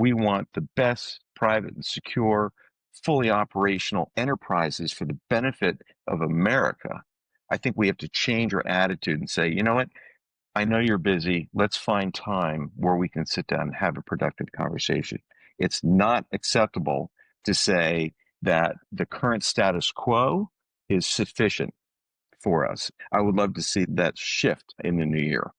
we want the best private and secure, fully operational enterprises for the benefit of America, I think we have to change our attitude and say, you know what? I know you're busy. Let's find time where we can sit down and have a productive conversation. It's not acceptable to say that the current status quo is sufficient for us. I would love to see that shift in the new year.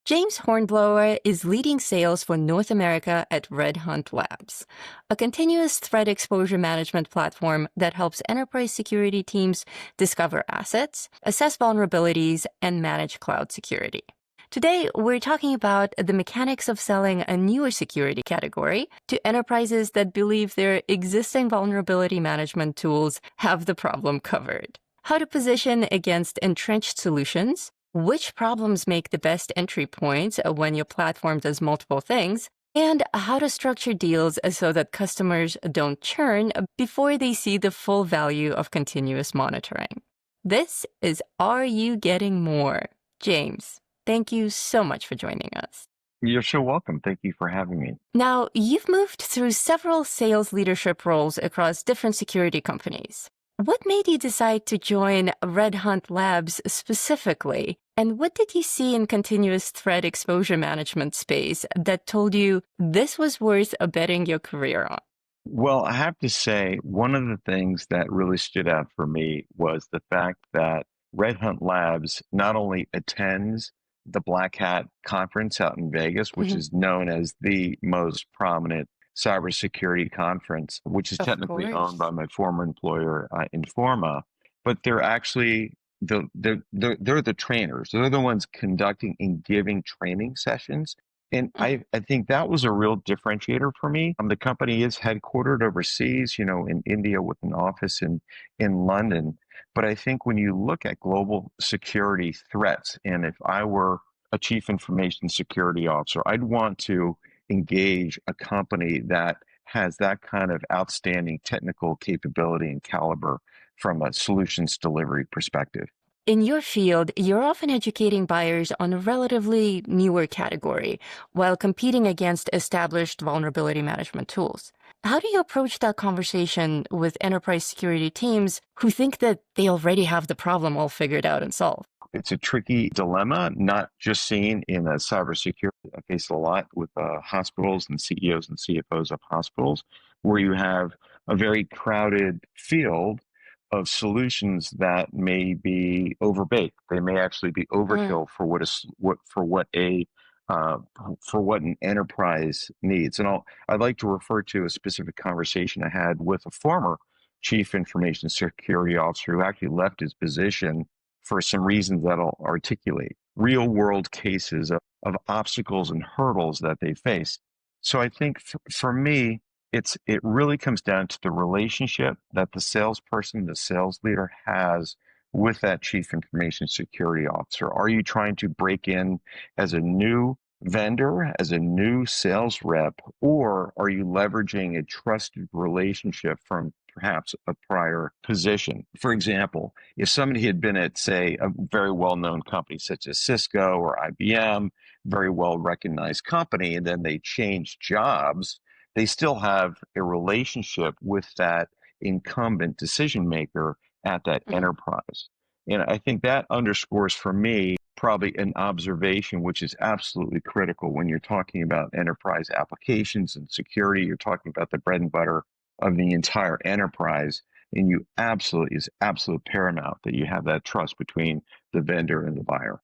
James Hornblower is leading sales for North America at RedHunt Labs, a continuous threat exposure management platform that helps enterprise security teams discover assets, assess vulnerabilities, and manage cloud security. Today, we're talking about the mechanics of selling a newer security category to enterprises that believe their existing vulnerability management tools have the problem covered. How to position against entrenched solutions, which problems make the best entry points when your platform does multiple things, and how to structure deals so that customers don't churn before they see the full value of continuous monitoring. This is Are You Getting More? James, thank you so much for joining us. You're so welcome. Thank you for having me. Now, you've moved through several sales leadership roles across different security companies. What made you decide to join RedHunt Labs specifically? And what did you see in continuous threat exposure management space that told you this was worth betting your career on? Well, I have to say, one of the things that really stood out for me was the fact that Red Hunt Labs not only attends the Black Hat conference out in Vegas, which Mhm. is known as the most prominent cybersecurity conference, which is Of technically owned by course. my former employer, Informa, but they're actually they're the trainers. They're the ones conducting and giving training sessions. And I think that was a real differentiator for me. The company is headquartered overseas, in India with an office in London. But I think when you look at global security threats, and if I were a chief information security officer, I'd want to engage a company that has that kind of outstanding technical capability and caliber from a solutions delivery perspective. In your field, you're often educating buyers on a relatively newer category while competing against established vulnerability management tools. How do you approach that conversation with enterprise security teams who think that they already have the problem all figured out and solved? It's a tricky dilemma, not just seen in cybersecurity. I face a lot with hospitals and CEOs and CFOs of hospitals, where you have a very crowded field of solutions that may be overbaked. They may actually be Mm, overkill for uh, what an enterprise needs. And I'd like to refer to a specific conversation I had with a former chief information security officer who actually left his position for some reasons that I'll articulate, real world cases of obstacles and hurdles that they face. So I think for me, it really comes down to the relationship that the salesperson, the sales leader has with that chief information security officer. Are you trying to break in as a new vendor, as a new sales rep, or are you leveraging a trusted relationship from perhaps a prior position? For example, if somebody had been at, say, a very well-known company such as Cisco or IBM, very well-recognized company, and then they change jobs, they still have a relationship with that incumbent decision maker at that mhm. enterprise. And I think that underscores for me probably an observation which is absolutely critical when you're talking about enterprise applications and security. You're talking about the bread and butter of the entire enterprise. And you absolutely is absolute paramount that you have that trust between the vendor and the buyer.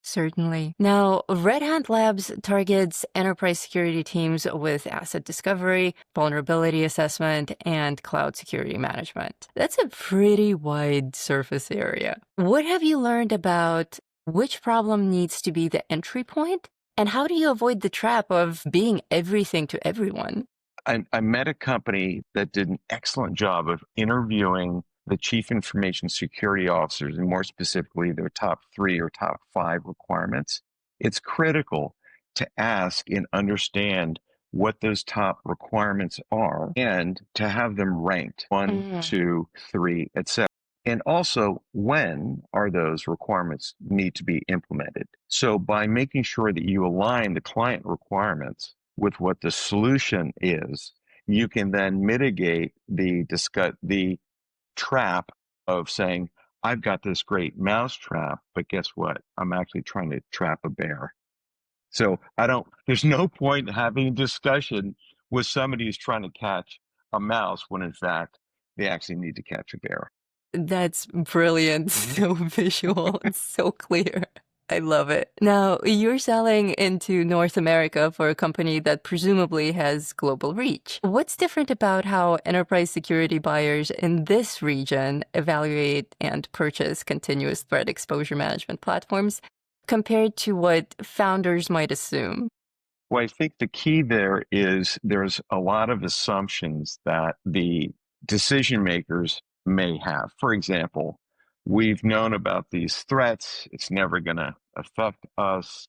Certainly. Now, Red Hat Labs targets enterprise security teams with asset discovery, vulnerability assessment, and cloud security management. That's a pretty wide surface area. What have you learned about which problem needs to be the entry point? And how do you avoid the trap of being everything to everyone? I met a company that did an excellent job of interviewing the chief information security officers, and more specifically, their top three or top five requirements. It's critical to ask and understand what those top requirements are and to have them ranked one, Mm, two, three, etc. And also, when are those requirements need to be implemented? So by making sure that you align the client requirements with what the solution is, you can then mitigate the trap of saying, I've got this great mouse trap, but guess what? I'm actually trying to trap a bear. So there's no point in having a discussion with somebody who's trying to catch a mouse when in fact they actually need to catch a bear. That's brilliant. So visual and so clear. I love it. Now, you're selling into North America for a company that presumably has global reach. What's different about how enterprise security buyers in this region evaluate and purchase continuous threat exposure management platforms compared to what founders might assume? Well, I think the key there is there's a lot of assumptions that the decision makers may have. For example, we've known about these threats. It's never going to affect us.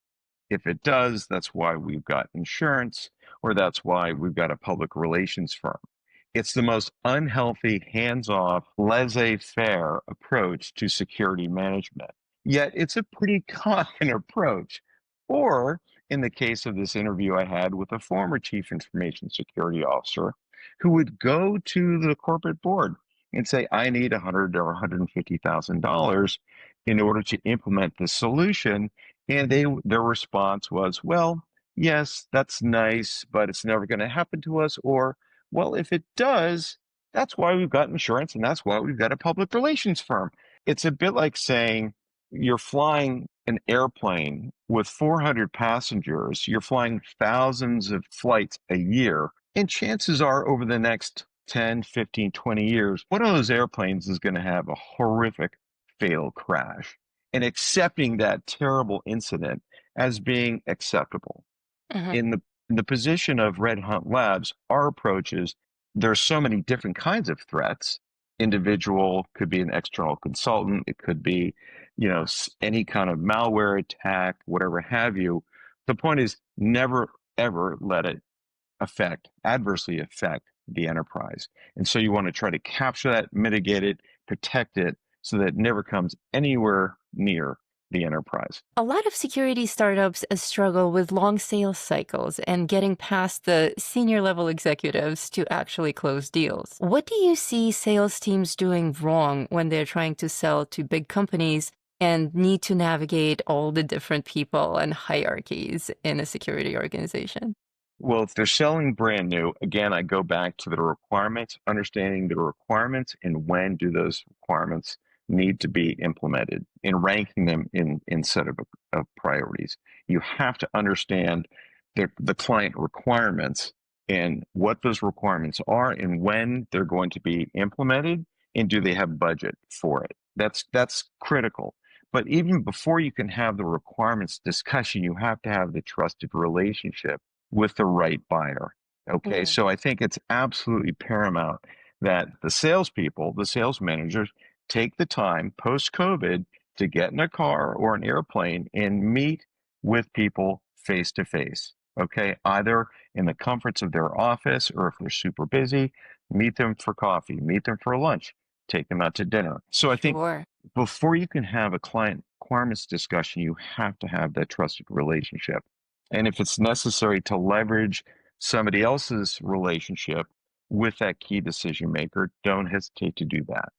If it does, that's why we've got insurance, or that's why we've got a public relations firm. It's the most unhealthy, hands-off, laissez-faire approach to security management. Yet it's a pretty common approach. Or in the case of this interview I had with a former chief information security officer who would go to the corporate board and say, I need $100,000 or $150,000 in order to implement this solution. And their response was, well, yes, that's nice, but it's never going to happen to us. Or, well, if it does, that's why we've got insurance and that's why we've got a public relations firm. It's a bit like saying you're flying an airplane with 400 passengers, you're flying thousands of flights a year, and chances are over the next 10, 15, 20 years, one of those airplanes is going to have a horrific fatal crash. And accepting that terrible incident as being acceptable. Mhm. In the position of RedHunt Labs, our approach is there's so many different kinds of threats. Individual could be an external consultant, it could be, any kind of malware attack, whatever have you. The point is never ever let it adversely affect the enterprise. And so you want to try to capture that, mitigate it, protect it so that it never comes anywhere near the enterprise. A lot of security startups struggle with long sales cycles and getting past the senior level executives to actually close deals. What do you see sales teams doing wrong when they're trying to sell to big companies and need to navigate all the different people and hierarchies in a security organization? Well, if they're selling brand new, again, I go back to the requirements, understanding the requirements and when do those requirements need to be implemented and ranking them in set of priorities. You have to understand the client requirements and what those requirements are and when they're going to be implemented and do they have budget for it. That's critical. But even before you can have the requirements discussion, you have to have the trusted relationship with the right buyer. Okay, Mm. so I think it's absolutely paramount that the salespeople, the sales managers, take the time post COVID to get in a car or an airplane and meet with people face to face. Okay, either in the comforts of their office or if they're super busy, meet them for coffee, meet them for lunch, take them out to dinner. So I think Sure. before you can have a client requirements discussion, you have to have that trusted relationship. And if it's necessary to leverage somebody else's relationship with that key decision maker, don't hesitate to do that.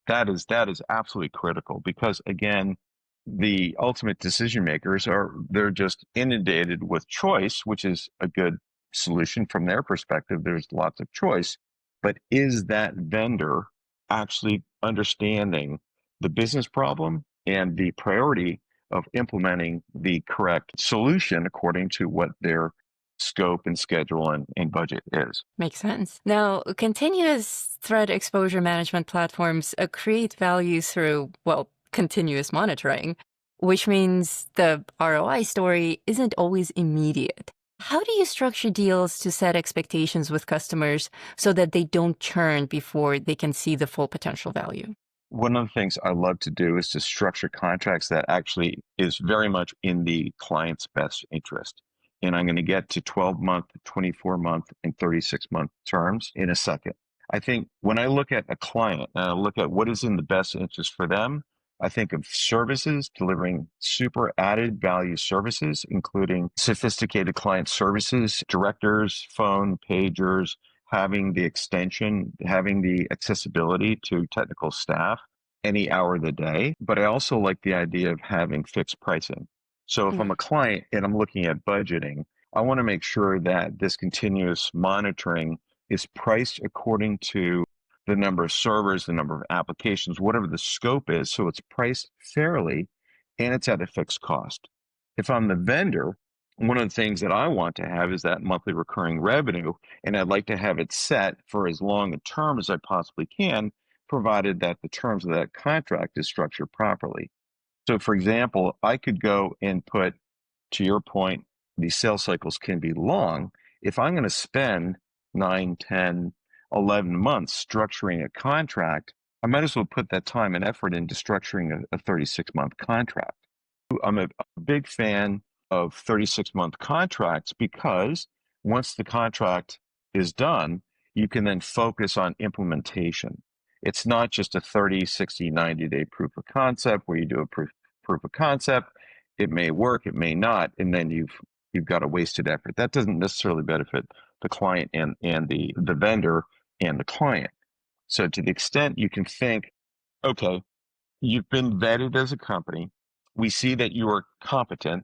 That is absolutely critical because again, the ultimate decision makers they're just inundated with choice, which is a good solution from their perspective. There's lots of choice, but is that vendor actually understanding the business problem and the priority of implementing the correct solution according to what their scope and schedule and budget is? Makes sense. Now, continuous threat exposure management platforms create value through, well, continuous monitoring, which means the ROI story isn't always immediate. How do you structure deals to set expectations with customers so that they don't churn before they can see the full potential value? One of the things I love to do is to structure contracts that actually is very much in the client's best interest. And I'm going to get to 12-month, 24-month, and 36-month terms in a second. I think when I look at a client and I look at what is in the best interest for them, I think of services, delivering super added value services, including sophisticated client services, directors, phone, pagers, having the extension, having the accessibility to technical staff any hour of the day. But I also like the idea of having fixed pricing. So if I'm a client and I'm looking at budgeting, I want to make sure that this continuous monitoring is priced according to the number of servers, the number of applications, whatever the scope is. So it's priced fairly and it's at a fixed cost. If I'm the vendor, one of the things that I want to have is that monthly recurring revenue, and I'd like to have it set for as long a term as I possibly can, provided that the terms of that contract is structured properly. So, for example, I could go and put, to your point, these sales cycles can be long. If I'm going to spend 9, 10, 11 months structuring a contract, I might as well put that time and effort into structuring a 36-month contract. I'm a big fan of 36-month contracts because once the contract is done, you can then focus on implementation. It's not just a 30, 60, 90-day proof of concept where you do a proof of concept. It may work, it may not, and then you've got a wasted effort. That doesn't necessarily benefit the client and the vendor and the client. So to the extent you can think, okay, you've been vetted as a company. We see that you are competent.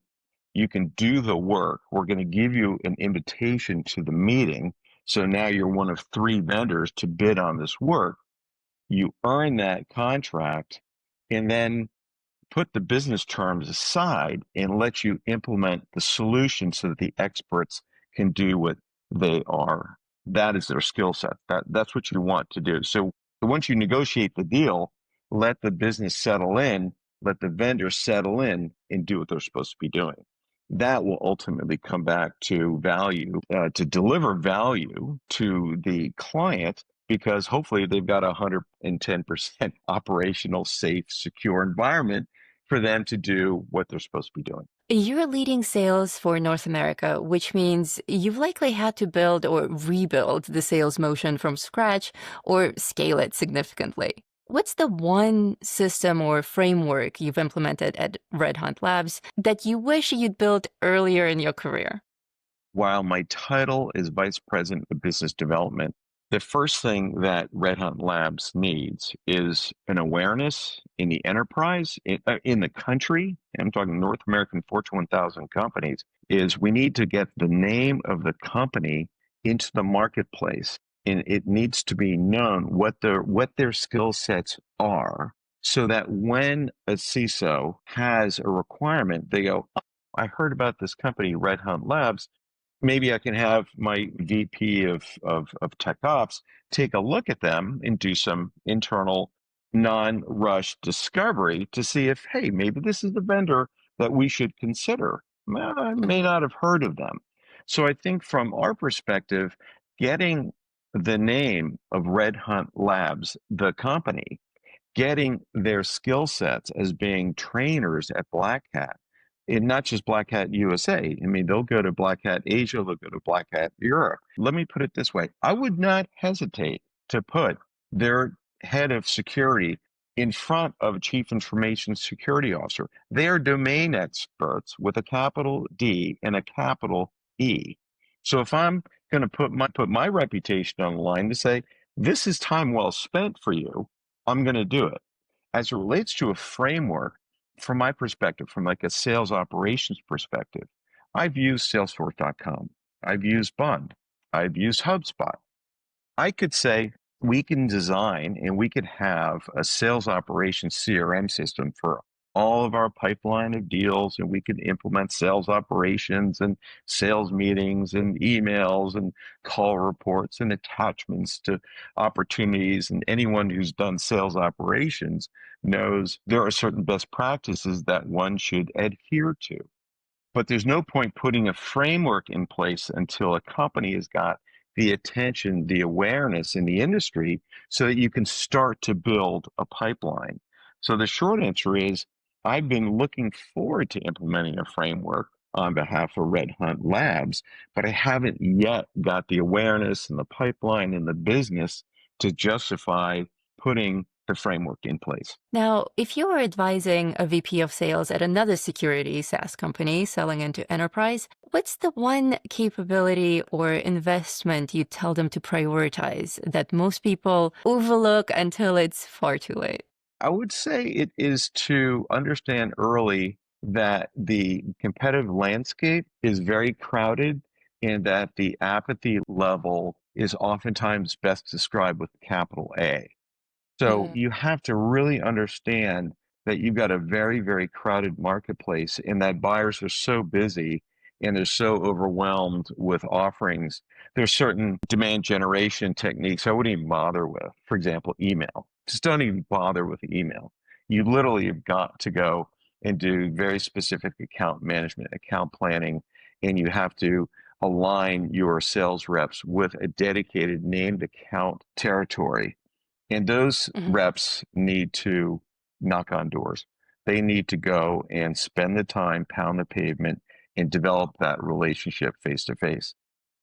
You can do the work. We're going to give you an invitation to the meeting. So now you're one of 3 vendors to bid on this work. You earn that contract and then put the business terms aside and let you implement the solution so that the experts can do what they are. That is their skill set. That's what you want to do. So once you negotiate the deal, let the business settle in, let the vendor settle in and do what they're supposed to be doing. That will ultimately come back to value, to deliver value to the client, because hopefully they've got a 110% operational, safe, secure environment for them to do what they're supposed to be doing. You're leading sales for North America, which means you've likely had to build or rebuild the sales motion from scratch or scale it significantly. What's the one system or framework you've implemented at RedHunt Labs that you wish you'd built earlier in your career? While my title is Vice President of Business Development, the first thing that RedHunt Labs needs is an awareness in the enterprise, in the country. I'm talking North American Fortune 1000 companies. Is we need to get the name of the company into the marketplace, and it needs to be known what their skill sets are, so that when a CISO has a requirement, they go, oh, I heard about this company, RedHunt Labs. Maybe I can have my VP of Tech Ops take a look at them and do some internal non-rush discovery to see if, hey, maybe this is the vendor that we should consider. I may not have heard of them. So I think from our perspective, getting the name of RedHunt Labs, the company, getting their skill sets as being trainers at Black Hat, and not just Black Hat USA. I mean, they'll go to Black Hat Asia, they'll go to Black Hat Europe. Let me put it this way. I would not hesitate to put their head of security in front of a chief information security officer. They are domain experts with a capital D and a capital E. So if I'm going to put my reputation on the line to say, this is time well spent for you, I'm going to do it. As it relates to a framework, from my perspective, from like a sales operations perspective, I've used Salesforce.com. I've used Bund. I've used HubSpot. I could say we can design and we could have a sales operations CRM system for all of our pipeline of deals, and we could implement sales operations and sales meetings and emails and call reports and attachments to opportunities. And anyone who's done sales operations knows there are certain best practices that one should adhere to. But there's no point putting a framework in place until a company has got the attention, the awareness in the industry so that you can start to build a pipeline. So the short answer is I've been looking forward to implementing a framework on behalf of RedHunt Labs, but I haven't yet got the awareness and the pipeline and the business to justify putting the framework in place. Now, if you were advising a VP of sales at another security SaaS company selling into enterprise, what's the one capability or investment you tell them to prioritize that most people overlook until it's far too late? I would say it is to understand early that the competitive landscape is very crowded and that the apathy level is oftentimes best described with capital A. So Mhm. you have to really understand that you've got a very, very crowded marketplace and that buyers are so busy and they're so overwhelmed with offerings. There's certain demand generation techniques I wouldn't even bother with. For example, email. Just don't even bother with email. You literally have got to go and do very specific account management, account planning, and you have to align your sales reps with a dedicated named account territory, and those Mhm. reps need to knock on doors. They need to go and spend the time, pound the pavement, and develop that relationship face to face.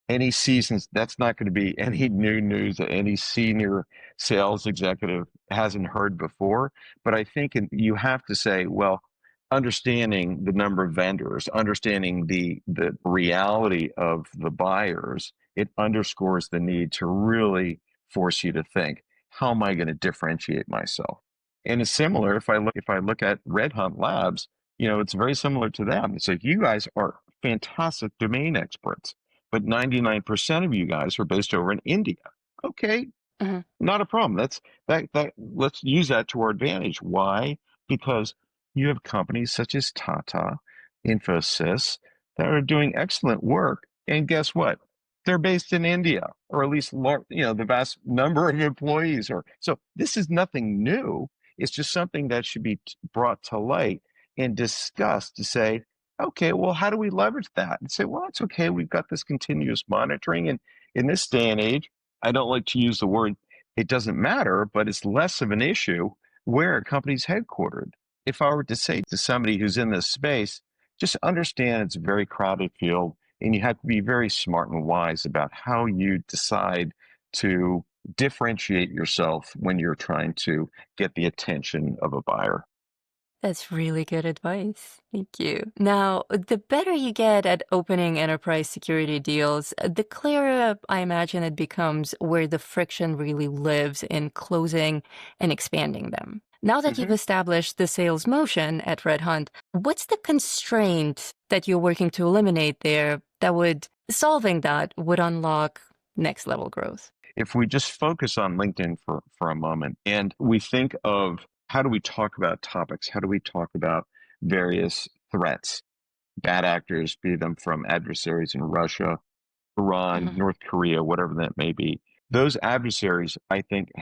Any seasons, that's not going to be any new news that any senior sales executive hasn't heard before. But I think you have to say, well, understanding the number of vendors, understanding the reality of the buyers, it underscores the need to really force you to think, how am I going to differentiate myself? And it's similar if I look at RedHunt Labs, it's very similar to them. It's like you guys are fantastic domain experts, but 99% of you guys are based over in India. Okay, Mhm. not a problem. That let's use that to our advantage. Why? Because you have companies such as Tata, Infosys that are doing excellent work. And guess what? They're based in India, or at least the vast number of employees are. So this is nothing new. It's just something that should be brought to light and discussed to say, okay, well, how do we leverage that? And say, well, it's okay. We've got this continuous monitoring. And in this day and age, I don't like to use the word it doesn't matter, but it's less of an issue where a company's headquartered. If I were to say to somebody who's in this space, just understand it's a very crowded field and you have to be very smart and wise about how you decide to differentiate yourself when you're trying to get the attention of a buyer. That's really good advice. Thank you. Now, the better you get at opening enterprise security deals, the clearer I imagine it becomes where the friction really lives in closing and expanding them. Now that you've Mhm. established the sales motion at Red Hunt, what's the constraint that you're working to eliminate there that would solving that would unlock next level growth? If we just focus on LinkedIn for a moment and we think of how do we talk about topics, how do we talk about various threats, bad actors, be them from adversaries in Russia, Iran, Mhm. North Korea, whatever that may be. Those adversaries, I think,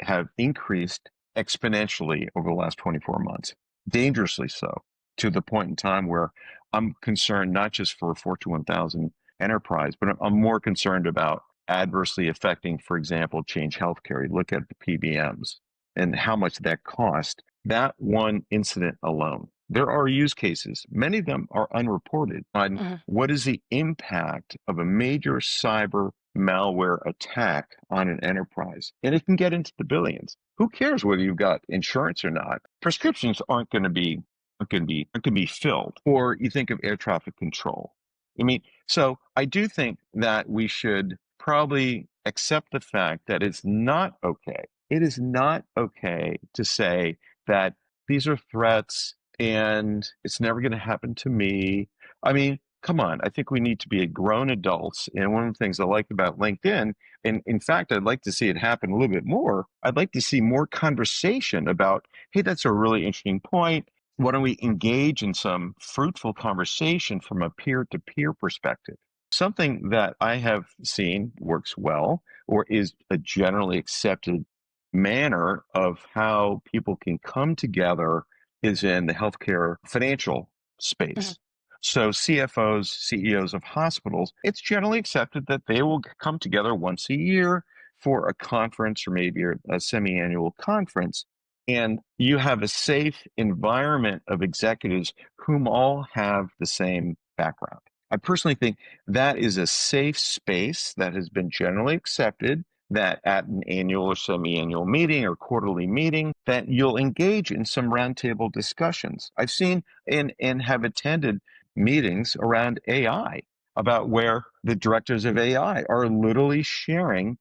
have increased exponentially over the last 24 months, dangerously so, to the point in time where I'm concerned not just for a Fortune 1000 enterprise, but I'm more concerned about adversely affecting, for example, Change Healthcare. You look at the PBMs and how much that cost. That one incident alone. There are use cases, many of them are unreported, on Mhm. what is the impact of a major cyber malware attack on an enterprise? And it can get into the billions. Who cares whether you've got insurance or not? Prescriptions aren't going to be filled. Or you think of air traffic control. I mean, so I do think that we should probably accept the fact that it's not okay. It is not okay to say that these are threats and it's never going to happen to me. I mean, come on. I think we need to be grown adults. And one of the things I like about LinkedIn, and in fact, I'd like to see it happen a little bit more. I'd like to see more conversation about, hey, that's a really interesting point. Why don't we engage in some fruitful conversation from a peer to peer perspective? Something that I have seen works well or is a generally accepted manner of how people can come together is in the healthcare financial Mhm. space. So CFOs, CEOs of hospitals, it's generally accepted that they will come together once a year for a conference or maybe a semi-annual conference. And you have a safe environment of executives whom all have the same background. I personally think that is a safe space that has been generally accepted that at an annual or semi-annual meeting or quarterly meeting, that you'll engage in some roundtable discussions. I've seen and have attended meetings around AI about where the directors of AI are literally sharing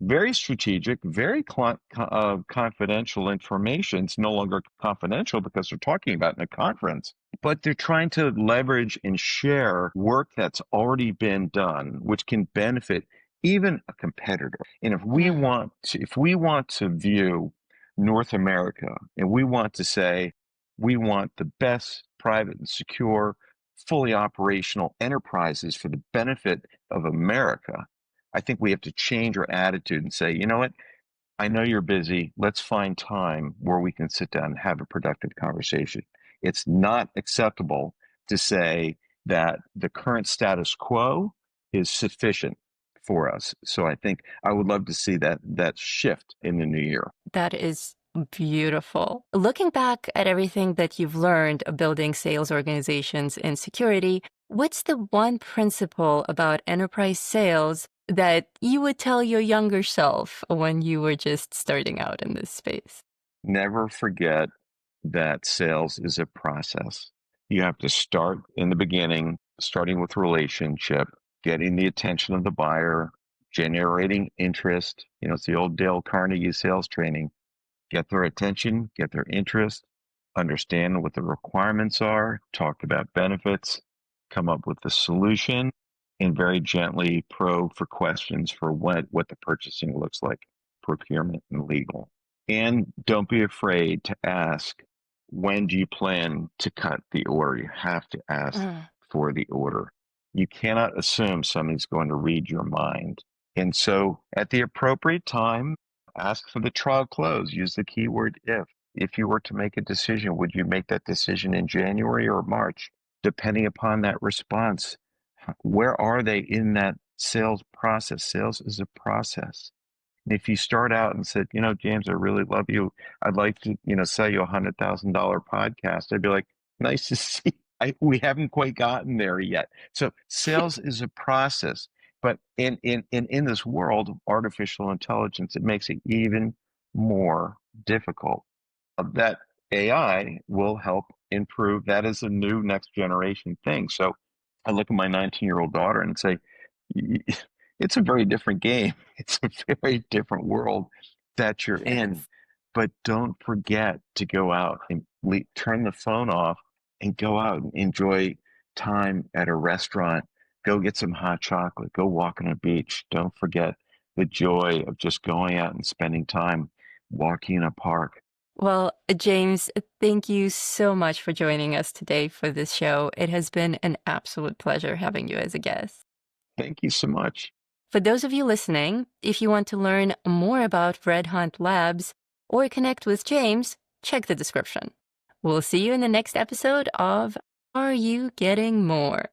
very strategic, very confidential information. It's no longer confidential because they're talking about it in a conference, but they're trying to leverage and share work that's already been done, which can benefit even a competitor. And if we want to view North America and we want to say we want the best private and secure, fully operational enterprises for the benefit of America, I think we have to change our attitude and say, you know what? I know you're busy. Let's find time where we can sit down and have a productive conversation. It's not acceptable to say that the current status quo is sufficient for us. So I think I would love to see that shift in the new year. That is beautiful. Looking back at everything that you've learned of building sales organizations in security, what's the one principle about enterprise sales that you would tell your younger self when you were just starting out in this space? Never forget that sales is a process. You have to start in the beginning, starting with relationship, getting the attention of the buyer, generating interest. It's the old Dale Carnegie sales training. Get their attention, get their interest, understand what the requirements are, talk about benefits, come up with the solution, and very gently probe for questions for what the purchasing looks like, procurement and legal. And don't be afraid to ask, when do you plan to cut the order? You have to ask Mm. for the order. You cannot assume somebody's going to read your mind. And so at the appropriate time, ask for the trial close. Use the keyword if. If you were to make a decision, would you make that decision in January or March? Depending upon that response, where are they in that sales process? Sales is a process. And if you start out and said, James, I really love you. I'd like to, sell you $100,000 podcast. I'd be like, nice to see. We haven't quite gotten there yet. So sales is a process, but in this world of artificial intelligence, it makes it even more difficult. That AI will help improve. That is a new next generation thing. So I look at my 19-year-old daughter and say, it's a very different game. It's a very different world that you're in. Yes. But don't forget to go out and turn the phone off and go out and enjoy time at a restaurant. Go get some hot chocolate. Go walk on a beach. Don't forget the joy of just going out and spending time walking in a park. Well, James, thank you so much for joining us today for this show. It has been an absolute pleasure having you as a guest. Thank you so much. For those of you listening, if you want to learn more about RedHunt Labs or connect with James, check the description. We'll see you in the next episode of Are You Getting More?